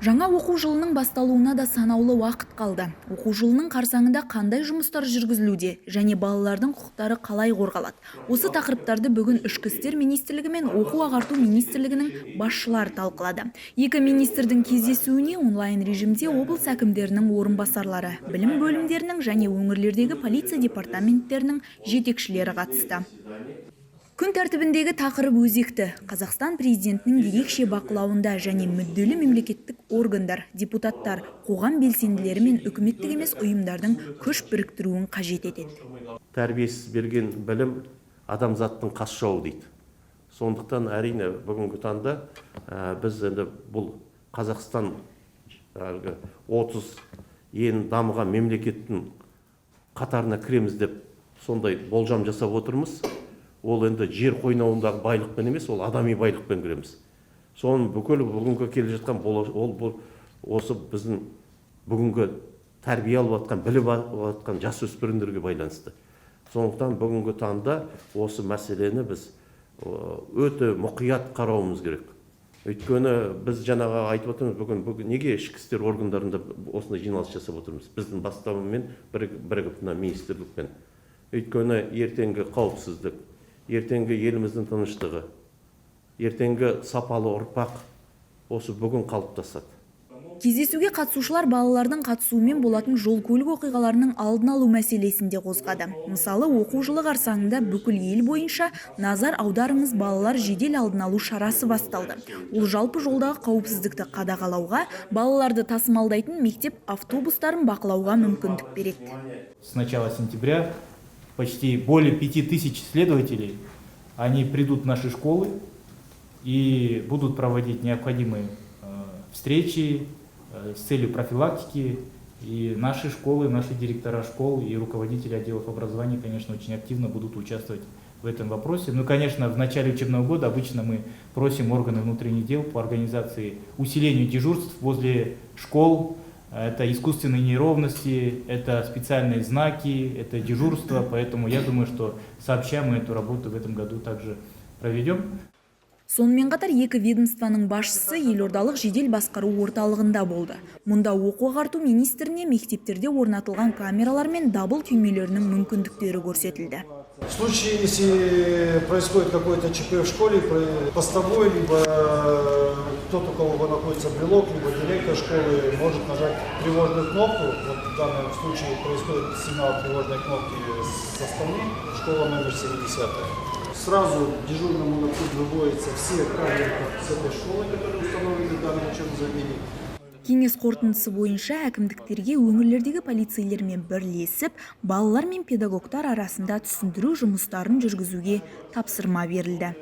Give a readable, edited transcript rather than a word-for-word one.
Жаңа оқу жылының басталуына да санаулы уақыт қалды. Оқу жылының қарсаңында қандай жұмыстар жүргізілуде және балалардың құқықтары қалай қорғалады? Осы тақырыптарды бүгін Ішкі істер министрлігі мен оқу-ағарту министрлігінің басшылары талқылады. Екі министрдің кездесуіне онлайн режимде облыс әкімдерінің орынбасарлары, білім бөлімдерінің және өңірлердегі полиция департаменттерінің жетекшілері қатысты. Күн тәртібіндегі тақырып өзекті. Қазақстан президентінің ерекше бақылауында және мүдделі мемлекеттік органдар, депутаттар, қоғам белсенділері мен үкіметтік емес ұйымдардың күш біріктіруін қажет етеді. Тәрбиесіз берген білім адамзаттың қас жауы дейді. Сондықтан әрине бүгінгі таңда біз енді бұл Қазақстан 30 ең дамыған мемлекеттің қатарына кіреміз деп сондай болжам жасап отырмыз. Ол енді жер қойнауындағы байлықпен емес, ол адами байлықпен кіреміз. Соның бүкіл бүгінгі келе жатқан осы біздің бүгінгі тәрбие алып жатқан, біліп жатқан жасөспірімдерге байланысты. Сондықтан бүгінгі таңда осы мәселені біз өте мұқият қарауымыз керек. Өйткені біз жаңағы айтып отырмыз, бүгін неге ішкі істер органдарында осындай жиналыс жасап отырмыз? Біздің бастауымен бірігіп министрлікпен. Өйткені ертеңгі қауіпсіздік, ертеңгі еліміздің тыныштығы, ертеңгі сапалы ұрпақ осы бүгін қалыптасады. Кездесуге қатысушылар балалардың қатысуымен болатын жол көлік оқиғаларының алдын алу мәселесін де қозғады. Мысалы, оқу жылы қарсаңында бүкіл ел бойынша назар аударыңыз балалар жедел алдын алу шарасы басталды. Ол жалпы жолдағы қауіпсіздікті қадағалауға, балаларды тасымалдайтын мектеп автобустарын бақылауға мүмкіндік береді. С начала сентября почти более 5000 следователей, они придут в наши школы и будут проводить необходимые встречи с целью профилактики. И наши школы, наши директора школ и руководители отделов образования, конечно, очень активно будут участвовать в этом вопросе. Ну, конечно, в начале учебного года обычно мы просим органы внутренних дел по организации усилению дежурств возле школ. Это искусственные неровности, это специальные знаки, это дежурство, поэтому я думаю, что сообща мы эту работу в этом году также проведем. Сонымен қатар екі ведомствоның басшысы елордалық жедел басқару орталығында болды. Мұнда оқу-ағарту министріне мектептерде орнатылған камералар мен дабыл түймелерінің мүмкіндіктері көрсетілді. В случае, если происходит какое-то ЧП в школе, постовой, либо тот, у кого находится брелок, либо директор школы может нажать тревожную кнопку. Вот в данном случае происходит сигнал тревожной кнопки со стороны, школа номер 70. Сразу дежурному на путь выводятся все камеры с этой школы, которые установлены в данном учебном заведении. Кеңес қорытындысы бойынша әкімдіктерге өңірлердегі полицейлермен бірлесіп, балалар мен педагогтар арасында түсіндіру жұмыстарын жүргізуге тапсырма берілді.